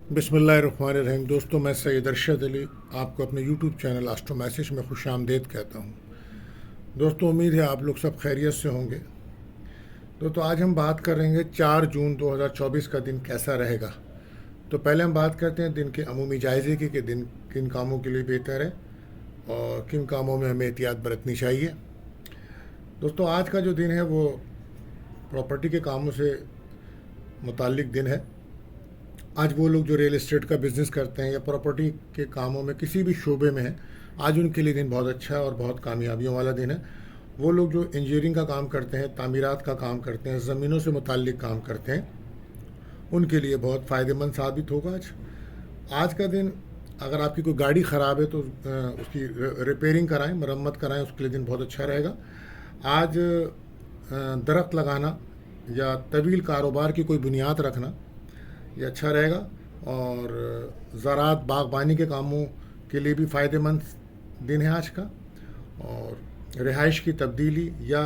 बिस्मिल्लाहिर्रहमानिर्रहीम। दोस्तों, मैं सैयद अरशद अली आपको अपने यूट्यूब चैनल एस्ट्रो मैसेज में खुश आमदीद कहता हूँ। दोस्तों, उम्मीद है आप लोग सब खैरियत से होंगे। दोस्तों, आज हम बात करेंगे 4 जून 2024 का दिन कैसा रहेगा। तो पहले हम बात करते हैं दिन के अमूमी जायज़े की कि दिन किन कामों के लिए बेहतर है और किन कामों में हमें एहतियात बरतनी चाहिए। दोस्तों, आज का जो दिन है वो प्रॉपर्टी के कामों से मुताल्लिक दिन है। आज वो लोग जो रियल एस्टेट का बिज़नेस करते हैं या प्रॉपर्टी के कामों में किसी भी शोबे में हैं, आज उनके लिए दिन बहुत अच्छा है और बहुत कामयाबियों वाला दिन है। वो लोग जो इंजीनियरिंग का काम करते हैं, तामीरात का काम करते हैं, ज़मीनों से मुताल्लिक काम करते हैं, उनके लिए बहुत फ़ायदेमंद साबित होगा। आज का दिन अगर आपकी कोई गाड़ी ख़राब है तो उसकी रिपेयरिंग कराएं, मरम्मत कराएं, उसके लिए दिन बहुत अच्छा रहेगा। आज दरख्त लगाना या तवील कारोबार की कोई बुनियाद रखना ये अच्छा रहेगा। और ज़राअत बागबानी के कामों के लिए भी फ़ायदेमंद दिन है आज का। और रिहाइश की तब्दीली या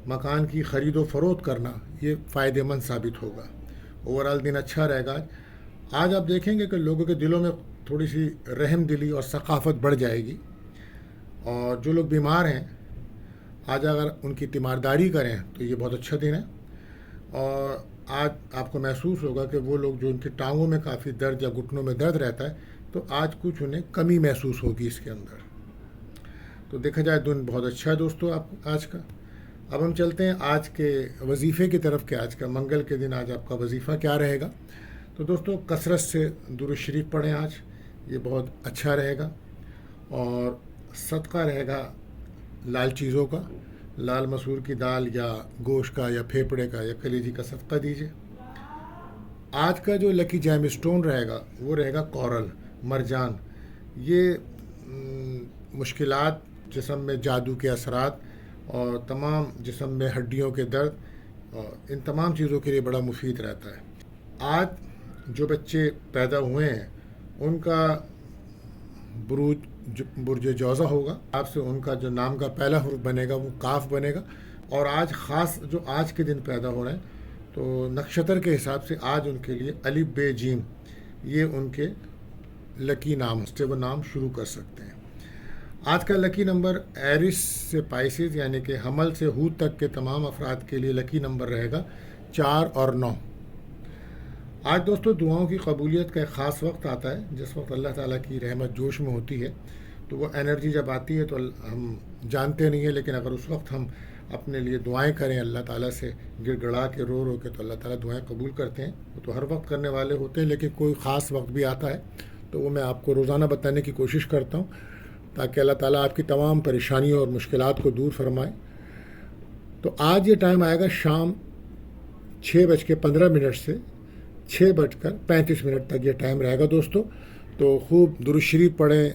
मकान की ख़रीद व फ़रोख्त करना ये फ़ायदेमंद साबित होगा। ओवरऑल दिन अच्छा रहेगा। आज आप देखेंगे कि लोगों के दिलों में थोड़ी सी रहम दिली और सक़ाफ़त बढ़ जाएगी। और जो लोग बीमार हैं, आज अगर उनकी तीमारदारी करें तो ये बहुत अच्छा दिन है। और आज आपको महसूस होगा कि वो लोग जो उनकी टांगों में काफ़ी दर्द या घुटनों में दर्द रहता है, तो आज कुछ उन्हें कमी महसूस होगी इसके अंदर। तो देखा जाए दिन बहुत अच्छा है दोस्तों आप आज का। अब हम चलते हैं आज के वजीफ़े की तरफ कि आज का मंगल के दिन आज आपका वजीफ़ा क्या रहेगा। तो दोस्तों, कसरत से दुरूद शरीफ पढ़ें आज, ये बहुत अच्छा रहेगा। और सदका रहेगा लाल चीज़ों का, लाल मसूर की दाल या गोश्त का या फेफड़े का या कलेजी का सदका दीजिए। आज का जो लकी जैम स्टोन रहेगा वो रहेगा कोरल, मरजान। ये मुश्किलात, जिस्म में जादू के असरात और तमाम जिस्म में हड्डियों के दर्द और इन तमाम चीज़ों के लिए बड़ा मुफीद रहता है। आज जो बच्चे पैदा हुए हैं उनका बुर्ज जौज़ा होगा। आपसे उनका जो नाम का पहला हुर्फ बनेगा वो काफ बनेगा। और आज ख़ास जो आज के दिन पैदा हो रहे हैं, तो नक्षत्र के हिसाब से आज उनके लिए अलिफ बे जीम ये उनके लकी नाम से वो नाम शुरू कर सकते हैं। आज का लकी नंबर एरिस से पाइसिस यानी कि हमल से हूत तक के तमाम अफराद के लिए लकी नंबर रहेगा 4 और 9। आज दोस्तों, दुआओं की कबूलियत का एक ख़ास वक्त आता है जिस वक्त अल्लाह ताला की रहमत जोश में होती है। तो वो एनर्जी जब आती है तो हम जानते नहीं हैं, लेकिन अगर उस वक्त हम अपने लिए दुआएं करें अल्लाह ताला से गिड़गड़ा के रो के, तो अल्लाह ताला दुआएं कबूल करते हैं। वो तो हर वक्त करने वाले होते हैं, लेकिन कोई ख़ास वक्त भी आता है तो वो मैं आपको रोज़ाना बताने की कोशिश करता हूँ ताकि अल्लाह ताला आपकी तमाम परेशानियों और मुश्किलात को दूर फरमाए। तो आज ये टाइम आएगा शाम 6:15 से 6:35 तक ये टाइम रहेगा दोस्तों। तो खूब दुरूद शरीफ पढ़ें,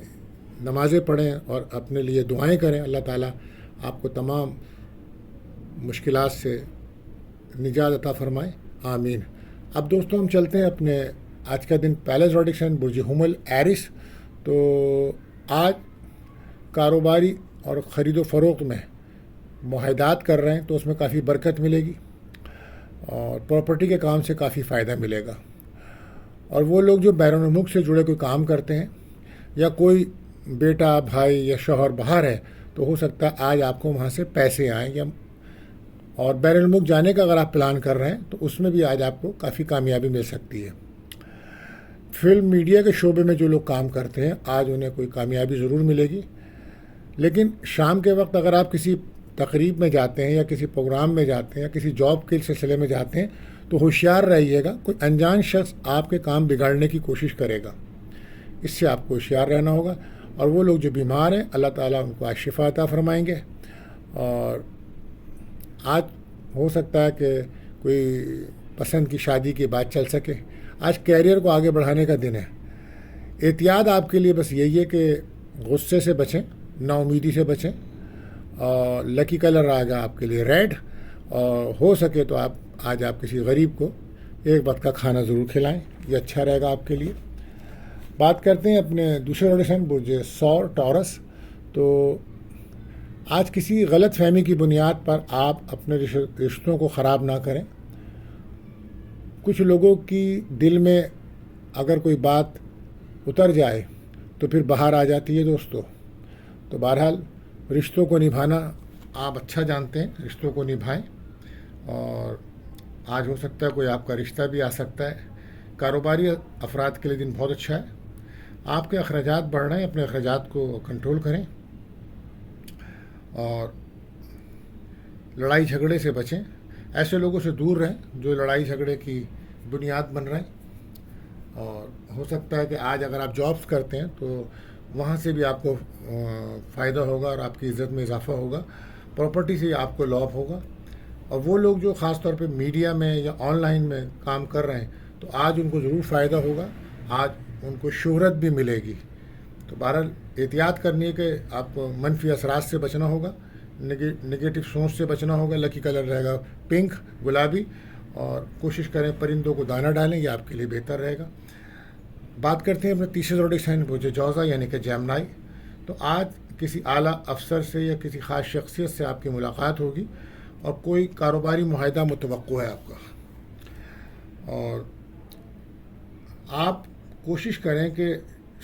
नमाज़ें पढ़ें और अपने लिए दुआएं करें। अल्लाह ताला आपको तमाम मुश्किलात से निजात अता फरमाए, आमीन। अब दोस्तों, हम चलते हैं अपने आज का दिन पहले ज़ोडिक साइन बुर्ज हुमल एरिस। तो आज कारोबारी और ख़रीदो फ़रोख्त में मुआहदात कर रहे हैं तो उसमें काफ़ी बरकत मिलेगी और प्रॉपर्टी के काम से काफ़ी फ़ायदा मिलेगा। और वो लोग जो बैरून मुल्क से जुड़े कोई काम करते हैं या कोई बेटा भाई या शौहर बाहर है, तो हो सकता है आज आपको वहाँ से पैसे आएँ। या और बैरून मुल्क जाने का अगर आप प्लान कर रहे हैं तो उसमें भी आज आपको काफ़ी कामयाबी मिल सकती है। फिल्म मीडिया के शोबे में जो लोग काम करते हैं आज उन्हें कोई कामयाबी ज़रूर मिलेगी। लेकिन शाम के वक्त अगर आप किसी तकरीब में जाते हैं या किसी प्रोग्राम में जाते हैं या किसी जॉब के सिलसिले में जाते हैं तो होशियार रहिएगा, कोई अनजान शख्स आपके काम बिगाड़ने की कोशिश करेगा। इससे आपको होशियार रहना होगा। और वो लोग जो बीमार हैं अल्लाह ताला उनको आज शिफा अता फरमाएंगे। और आज हो सकता है कि कोई पसंद की शादी की बात चल सके। आज कैरियर को आगे बढ़ाने का दिन है। एहतियात आपके लिए बस यही है कि गुस्से से बचें, नाउमीदी से बचें। और लकी कलर आएगा आपके लिए रेड। और हो सके तो आप आज किसी गरीब को एक वक्त का खाना ज़रूर खिलाएं, ये अच्छा रहेगा आपके लिए। बात करते हैं अपने दूसरे रोडेशन बुर्ज सौर टॉरस। तो आज किसी गलत फहमी की बुनियाद पर आप अपने रिश्तों को ख़राब ना करें। कुछ लोगों की दिल में अगर कोई बात उतर जाए तो फिर बाहर आ जाती है दोस्तों। तो बहरहाल रिश्तों को निभाना आप अच्छा जानते हैं, रिश्तों को निभाएं। और आज हो सकता है कोई आपका रिश्ता भी आ सकता है। कारोबारी अफराद के लिए दिन बहुत अच्छा है। आपके अखराजात बढ़ रहे हैं, अपने अखराजात को कंट्रोल करें और लड़ाई झगड़े से बचें। ऐसे लोगों से दूर रहें जो लड़ाई झगड़े की बुनियाद बन रहे हैं। और हो सकता है कि आज अगर आप जॉब्स करते हैं तो वहाँ से भी आपको फ़ायदा होगा और आपकी इज़्ज़त में इजाफा होगा। प्रॉपर्टी से आपको लॉस होगा। और वो लोग जो ख़ास तौर पे मीडिया में या ऑनलाइन में काम कर रहे हैं तो आज उनको ज़रूर फ़ायदा होगा, आज उनको शोहरत भी मिलेगी। तो बहरहाल एहतियात करनी है कि आपको मनफी असरात से बचना होगा, नेगेटिव सोच से बचना होगा। लकी कलर रहेगा पिंक, गुलाबी। और कोशिश करें परिंदों को दाना डालें, ये आपके लिए बेहतर रहेगा। बात करते हैं अपने तीसरे ज़ोडिक साइन बुर्ज जौज़ा यानी कि जेमिनी। तो आज किसी आला अफसर से या किसी ख़ास शख्सियत से आपकी मुलाकात होगी और कोई कारोबारी मुआहदा मुतवक्को है आपका। और आप कोशिश करें कि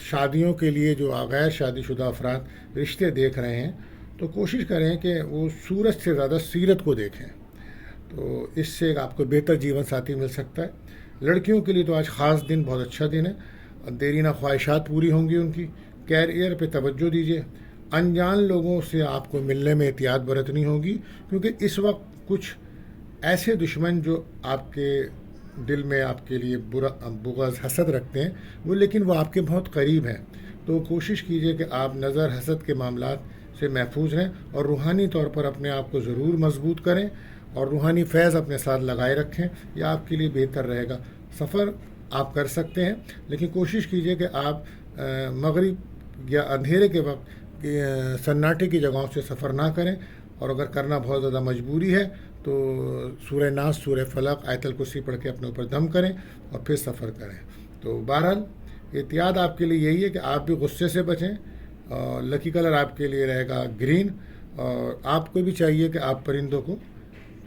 शादियों के लिए जो गैर शादीशुदा अफराद रिश्ते देख रहे हैं तो कोशिश करें कि वो सूरत से ज़्यादा सीरत को देखें, तो इससे आपको बेहतर जीवन साथी मिल सकता है। लड़कियों के लिए तो आज ख़ास दिन, बहुत अच्छा दिन है। देरीना ख्वाहिशात पूरी होंगी उनकी। कैरियर पे तवज्जो दीजिए। अनजान लोगों से आपको मिलने में एहतियात बरतनी होगी, क्योंकि इस वक्त कुछ ऐसे दुश्मन जो आपके दिल में आपके लिए बुरा बुग़्ज़ हसद रखते हैं लेकिन वो आपके बहुत करीब हैं। तो कोशिश कीजिए कि आप नज़र हसद के मामलात से महफूज रहें और रूहानी तौर पर अपने आप को ज़रूर मजबूत करें और रूहानी फैज़ अपने साथ लगाए रखें। यह आपके लिए बेहतर रहेगा। सफ़र आप कर सकते हैं, लेकिन कोशिश कीजिए कि आप मगरिब या अंधेरे के वक्त सन्नाटे की जगहों से सफ़र ना करें। और अगर करना बहुत ज़्यादा मजबूरी है तो सूरह नास, सूरह फलक, आयतल कुर्सी पढ़ के अपने ऊपर दम करें और फिर सफ़र करें। तो बहरहाल एहतियात आपके लिए यही है कि आप भी गुस्से से बचें। और लकी कलर आपके लिए रहेगा ग्रीन। और आपको भी चाहिए कि आप परिंदों को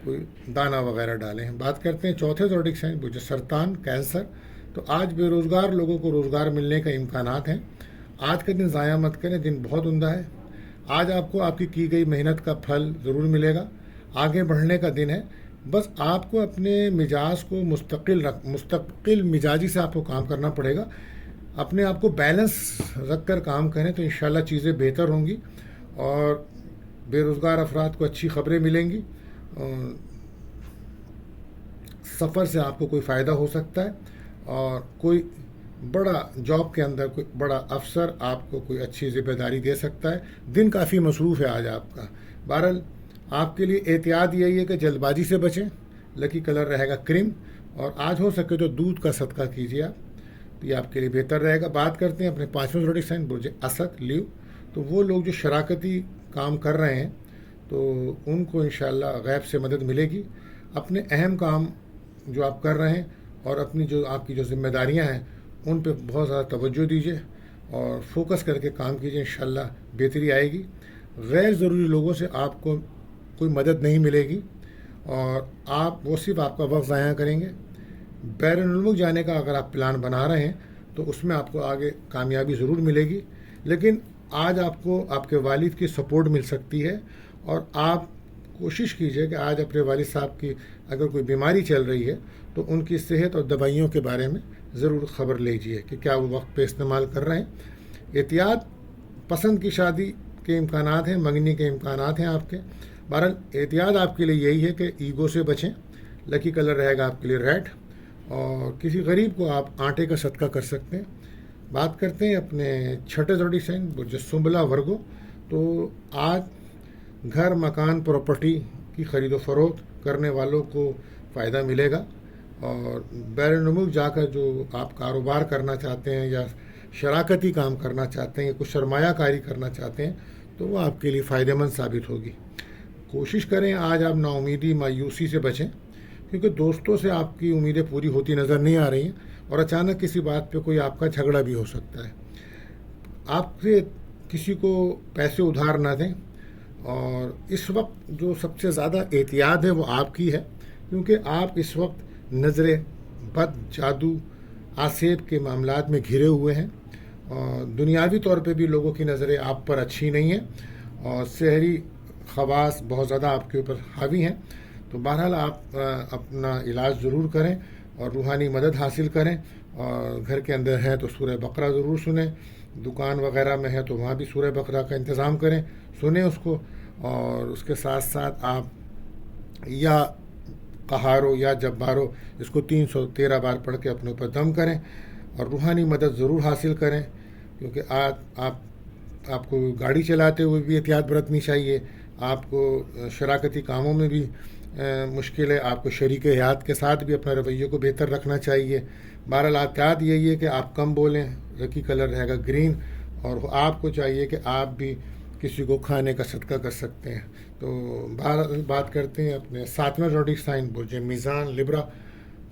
कोई दाना वगैरह डालें। बात करते हैं चौथे ज़ोडिक साइन जो सरतान, कैंसर। तो आज बेरोज़गार लोगों को रोज़गार मिलने का इम्कानात हैं। आज का दिन ज़ाया मत करें, दिन बहुत उम्दा है। आज आपको आपकी की गई मेहनत का फल ज़रूर मिलेगा। आगे बढ़ने का दिन है। बस आपको अपने मिजाज को मुस्तकिल मिजाजी से आपको काम करना पड़ेगा। अपने आप को बैलेंस रख कर काम करें तो इंशाल्लाह चीज़ें बेहतर होंगी और बेरोज़गार अफराद को अच्छी ख़बरें मिलेंगी। सफ़र से आपको कोई फ़ायदा हो सकता है और कोई बड़ा जॉब के अंदर कोई बड़ा अफसर आपको कोई अच्छी ज़िम्मेदारी दे सकता है। दिन काफ़ी मसरूफ़ है आज आपका। बहरहाल आपके लिए एहतियात यही है कि जल्दबाजी से बचें। लकी कलर रहेगा क्रीम। और आज हो सके तो दूध का सदका कीजिए आप, तो ये आपके लिए बेहतर रहेगा। बात करते हैं अपने पाँचवें ज़ोडिक साइन बुर्ज असद, लीव। तो वो लोग जो शराकती काम कर रहे हैं तो उनको इंशाल्लाह गैब से मदद मिलेगी। अपने अहम काम जो आप कर रहे हैं और अपनी जो आपकी जो जिम्मेदारियां हैं उन पे बहुत ज़्यादा तवज्जो दीजिए और फोकस करके काम कीजिए, इंशाल्लाह बेहतरी आएगी। गैर ज़रूरी लोगों से आपको कोई मदद नहीं मिलेगी और वो सिर्फ आपका वक्त ज़ाया करेंगे। बैरून मुल्क जाने का अगर आप प्लान बना रहे हैं तो उसमें आपको आगे कामयाबी ज़रूर मिलेगी, लेकिन आज आपको आपके वालिद की सपोर्ट मिल सकती है। और आप कोशिश कीजिए कि आज अपने वालिद साहब की अगर कोई बीमारी चल रही है तो उनकी सेहत और दवाइयों के बारे में ज़रूर ख़बर लीजिए कि क्या वो वक्त पे इस्तेमाल कर रहे हैं। एहतियात, पसंद की शादी के इम्कानात हैं, मंगनी के इम्कानात हैं आपके। बहरहाल एहतियात आपके लिए यही है कि ईगो से बचें। लकी कलर रहेगा आपके लिए रेड। और किसी गरीब को आप आटे का सदका कर सकते हैं। बात करते हैं अपने छठे ज़ोडिक साइन बुर्ज सुंबला, वर्गो। तो आज घर, मकान, प्रॉपर्टी की ख़रीद व फरोख्त करने वालों को फ़ायदा मिलेगा। और बैरून मुल्क जाकर जो आप कारोबार करना चाहते हैं या शराकती काम करना चाहते हैं या कुछ सरमायाकारी करना चाहते हैं तो वो आपके लिए फ़ायदेमंद साबित होगी। कोशिश करें आज आप नाउमीदी, मायूसी से बचें, क्योंकि दोस्तों से आपकी उम्मीदें पूरी होती नज़र नहीं आ रही हैं और अचानक किसी बात पे कोई आपका झगड़ा भी हो सकता है। आपसे किसी को पैसे उधार ना दें। और इस वक्त जो सबसे ज़्यादा एहतियात है वो आपकी है, क्योंकि आप इस वक्त नज़रें, बद, जादू, आसेब के मामलात में घिरे हुए हैं और दुनियावी तौर पे भी लोगों की नज़रें आप पर अच्छी नहीं हैं और शहरी खवास बहुत ज़्यादा आपके ऊपर हावी हैं। तो बहरहाल आप अपना इलाज ज़रूर करें और रूहानी मदद हासिल करें। और घर के अंदर है तो सूरह बकरा ज़रूर सुनें, दुकान वगैरह में है तो वहाँ भी सूरह बकरा का इंतज़ाम करें, सुने उसको। और उसके साथ साथ आप या कहारो या जब्बारो इसको 313 बार पढ़ के अपने ऊपर दम करें और रूहानी मदद ज़रूर हासिल करें। क्योंकि आज आपको गाड़ी चलाते हुए भी एहतियात बरतनी चाहिए, आपको शराकती कामों में भी मुश्किल है, आपको शरीक हयात के साथ भी अपने रवैये को बेहतर रखना चाहिए। बहरहाल एहतियात यही है कि आप कम बोलें, लकी कलर रहेगा ग्रीन, और आपको चाहिए कि आप भी किसी को खाने का सदका कर सकते हैं। तो बात करते हैं अपने 7वें ज़ोडिक साइन बुर्ज मीज़ान लिब्रा।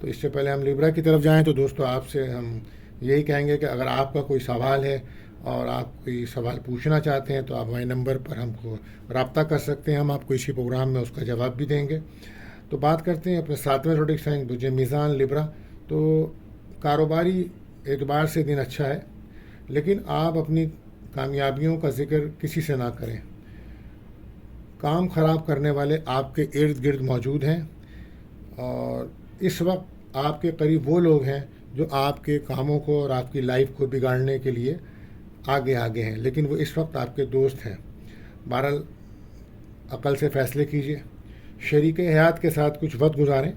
तो इससे पहले हम लिब्रा की तरफ जाएं तो दोस्तों आपसे हम यही कहेंगे कि अगर आपका कोई सवाल है और आप कोई सवाल पूछना चाहते हैं तो आप हमारे नंबर पर हमको रब्ता कर सकते हैं, हम आपको इसी प्रोग्राम में उसका जवाब भी देंगे। तो बात करते हैं अपने 7वें ज़ोडिक साइन बुर्ज मीज़ान लिब्रा। तो कारोबारी एतबार से दिन अच्छा है, लेकिन आप अपनी कामयाबियों का जिक्र किसी से ना करें। काम ख़राब करने वाले आपके इर्द गिर्द मौजूद हैं और इस वक्त आपके करीब वो लोग हैं जो आपके कामों को और आपकी लाइफ को बिगाड़ने के लिए आगे हैं, लेकिन वो इस वक्त आपके दोस्त हैं। बहरहाल अक़ल से फ़ैसले कीजिए, शरीक हयात के साथ कुछ वक्त गुजारें।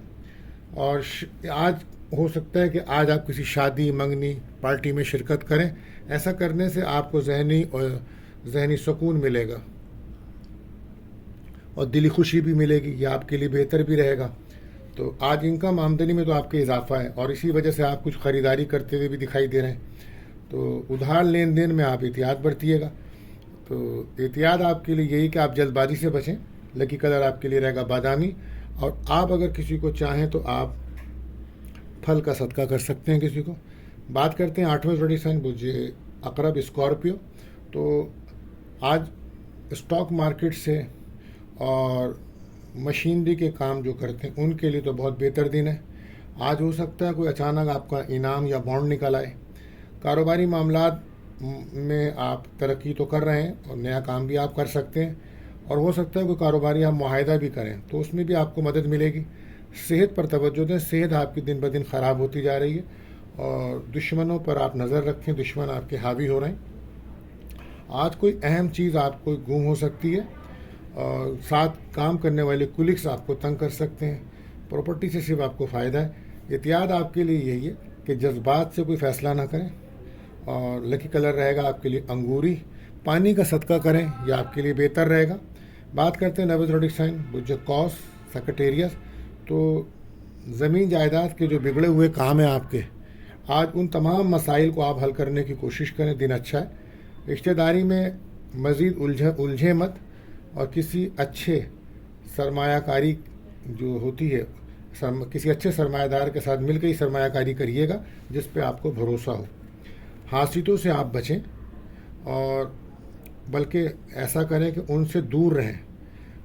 और आज हो सकता है कि आज आप किसी शादी मंगनी पार्टी में शिरकत करें। ऐसा करने से आपको ज़हनी सुकून मिलेगा और दिली खुशी भी मिलेगी, यह आपके लिए बेहतर भी रहेगा। तो आज इनकम आमदनी में तो आपके इजाफा है और इसी वजह से आप कुछ ख़रीदारी करते हुए भी दिखाई दे रहे हैं। तो उधार लेन देन में आप एहतियात बरतिएगा। तो एहतियात आपके लिए यही कि आप जल्दबाजी से बचें। लकी कलर आपके लिए रहेगा बादामी। और आप अगर किसी को चाहें तो आप फल का सदका कर सकते हैं किसी को। बात करते हैं 8वें ज़ोडिक साइन बुर्ज अक़रब स्कॉर्पियो। तो आज स्टॉक मार्केट से और मशीनरी के काम जो करते हैं उनके लिए तो बहुत बेहतर दिन है। आज हो सकता है कोई अचानक आपका इनाम या बॉन्ड निकल आए। कारोबारी मामलात में आप तरक्की तो कर रहे हैं और नया काम भी आप कर सकते हैं और हो सकता है कोई कारोबारी आप मुआहदा भी करें तो उसमें भी आपको मदद मिलेगी। सेहत पर तवज्जो दें, सेहत आपकी दिन ब दिन ख़राब होती जा रही है और दुश्मनों पर आप नज़र रखें, दुश्मन आपके हावी हो रहे हैं। आज कोई अहम चीज़ आपको गुम हो सकती है और साथ काम करने वाले कुलिक्स आपको तंग कर सकते हैं। प्रॉपर्टी से सिर्फ आपको फ़ायदा है। एहतियात आपके लिए यही है कि जज्बात से कोई फ़ैसला ना करें। और लकी कलर रहेगा आपके लिए अंगूरी। पानी का सदका करें, यह आपके लिए बेहतर रहेगा। बात करते हैं 9वें ज़ोडिक साइन बुर्ज कौस सेक्रेटेरियस। तो ज़मीन जायदाद के जो बिगड़े हुए काम हैं आपके, आज उन तमाम मसाइल को आप हल करने की कोशिश करें। दिन अच्छा है। रिश्तेदारी में मज़ीद उलझे मत और किसी अच्छे सरमायाकारी जो होती है किसी अच्छे सरमायादार के साथ मिलकर ही सरमायाकारी करिएगा जिस पे आपको भरोसा हो। हासितों से आप बचें और बल्कि ऐसा करें कि उनसे दूर रहें,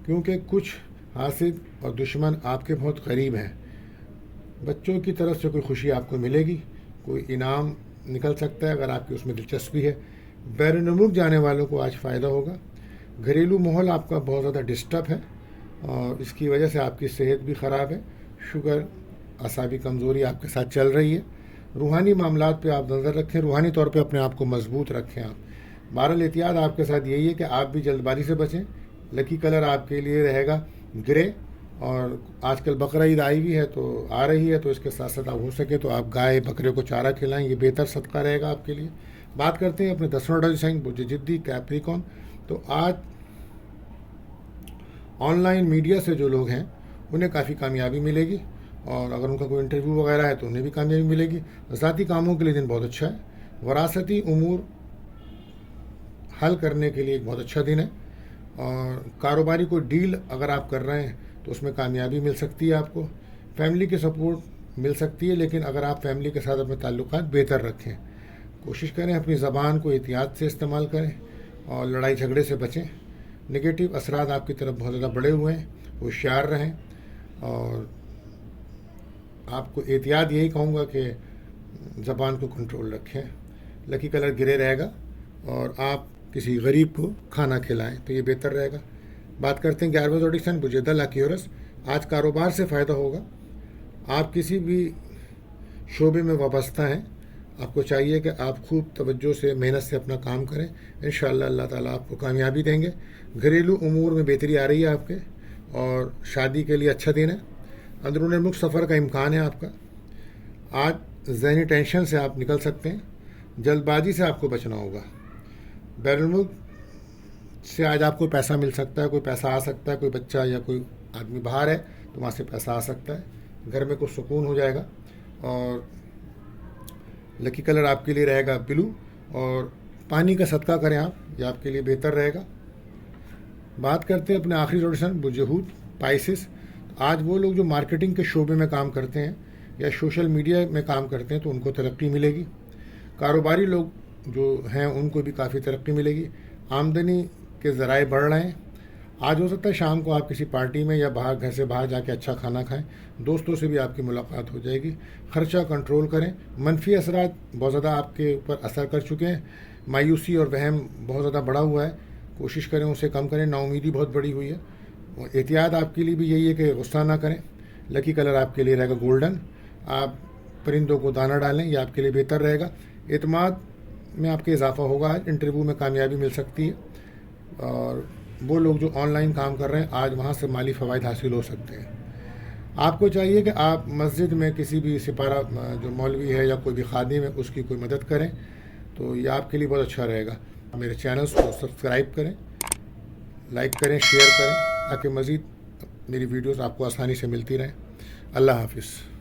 क्योंकि कुछ हासिद और दुश्मन आपके बहुत करीब हैं। बच्चों की तरफ से कोई खुशी आपको मिलेगी, कोई इनाम निकल सकता है अगर आपकी उसमें दिलचस्पी है। बैरून मुल्क जाने वालों को आज फ़ायदा होगा। घरेलू माहौल आपका बहुत ज़्यादा डिस्टर्ब है और इसकी वजह से आपकी सेहत भी ख़राब है। शुगर असाबी कमज़ोरी आपके साथ चल रही है। रूहानी मामलात पे आप नज़र रखें, रूहानी तौर पे अपने आप को मजबूत रखें आप। बहरहाल एहतियात आपके साथ यही है कि आप भी जल्दबाजी से बचें। लकी कलर आपके लिए रहेगा ग्रे। और आजकल बकरा ईद आई भी है तो आ रही है, तो इसके साथ साथ आप हो सके तो आप गाय बकरे को चारा खिलाएं, ये बेहतर सदका रहेगा आपके लिए। बात करते हैं अपने 10वें ज़ोडिक साइन बुर्ज जिद्दी कैप्रिकॉर्न। तो आज ऑनलाइन मीडिया से जो लोग हैं उन्हें काफ़ी कामयाबी मिलेगी और अगर उनका कोई इंटरव्यू वगैरह है तो उन्हें भी कामयाबी मिलेगी। ज़ाती कामों के लिए दिन बहुत अच्छा है। वरासती उमूर हल करने के लिए एक बहुत अच्छा दिन है और कारोबारी कोई डील अगर आप कर रहे हैं तो उसमें कामयाबी मिल सकती है आपको। फैमिली की सपोर्ट मिल सकती है, लेकिन अगर आप फैमिली के साथ अपने ताल्लुकात बेहतर रखें, कोशिश करें अपनी ज़बान को एहतियात से इस्तेमाल करें और लड़ाई झगड़े से बचें। नेगेटिव असरात आपकी तरफ बहुत ज़्यादा बढ़े हुए हैं, होशियार रहें। और आपको एहतियात यही कहूँगा कि ज़बान کو کنٹرول رکھیں. لکی کلر گرے رہے گا اور آپ کسی غریب کو کھانا کھلائیں تو یہ بہتر رہے گا. بات کرتے ہیں 11 زوڈیک بجیدہ لاکیورس. آج کاروبار سے فائدہ ہوگا. آپ کسی بھی شعبے میں وابستہ ہیں، آپ کو چاہیے کہ آپ خوب توجہ سے محنت سے اپنا کام کریں. انشاءاللہ اللہ تعالیٰ آپ کو کامیابی دیں گے. گھریلو امور میں بہتری آ رہی ہے آپ کے، اور شادی کے لیے اچھا دن ہے. اندرون ملک سفر کا امکان ہے آپ کا. آج ذہنی ٹینشن سے آپ نکل سکتے ہیں. جلد بازی سے آپ کو بچنا ہوگا. بیرون ملک سے آج آپ کو پیسہ مل سکتا ہے، کوئی پیسہ آ سکتا ہے، کوئی بچہ یا کوئی آدمی باہر ہے تو وہاں سے پیسہ آ سکتا ہے. گھر میں کچھ سکون ہو جائے گا. اور لکی کلر آپ کے لیے رہے گا بلو، اور پانی کا صدقہ کریں آپ، یہ آپ کے لیے بہتر رہے گا. بات کرتے ہیں اپنے آخری روٹیشن بجہود پائسس. آج وہ لوگ جو مارکیٹنگ کے شعبے میں کام کرتے ہیں یا سوشل میڈیا میں کام کرتے ہیں تو ان کو ترقی ملے گی. کاروباری لوگ جو ہیں ان کو بھی کافی ترقی ملے گی. آمدنی کے ذرائع بڑھ رہے ہیں. آج ہو سکتا ہے شام کو آپ کسی پارٹی میں یا باہر گھر سے باہر جا کے اچھا کھانا کھائیں. دوستوں سے بھی آپ کی ملاقات ہو جائے گی. خرچہ کنٹرول کریں. منفی اثرات بہت زیادہ آپ کے اوپر اثر کر چکے ہیں. مایوسی اور وہم بہت زیادہ بڑا ہوا ہے. کوشش کریں اسے کم کریں. نا امیدی بہت بڑی ہوئی ہے. احتیاط آپ کے لیے بھی یہی ہے کہ غصہ نہ کریں. لکی کلر آپ کے لیے رہے گا گولڈن. آپ پرندوں کو دانہ ڈالیں، یہ آپ کے لیے بہتر رہے گا. اعتماد میں آپ کے اضافہ ہوگا. انٹرویو میں کامیابی مل سکتی ہے. اور وہ لوگ جو آن لائن کام کر رہے ہیں آج وہاں سے مالی فوائد حاصل ہو سکتے ہیں. آپ کو چاہیے کہ آپ مسجد میں کسی بھی سپارہ جو مولوی ہے یا کوئی بھی خادم ہے اس کی کوئی مدد کریں، تو یہ آپ کے لیے بہت اچھا رہے گا. میرے چینلز کو سبسکرائب کریں، لائک کریں، شیئر کریں، تاکہ مزید میری ویڈیوز آپ کو آسانی سے ملتی رہیں. اللہ حافظ.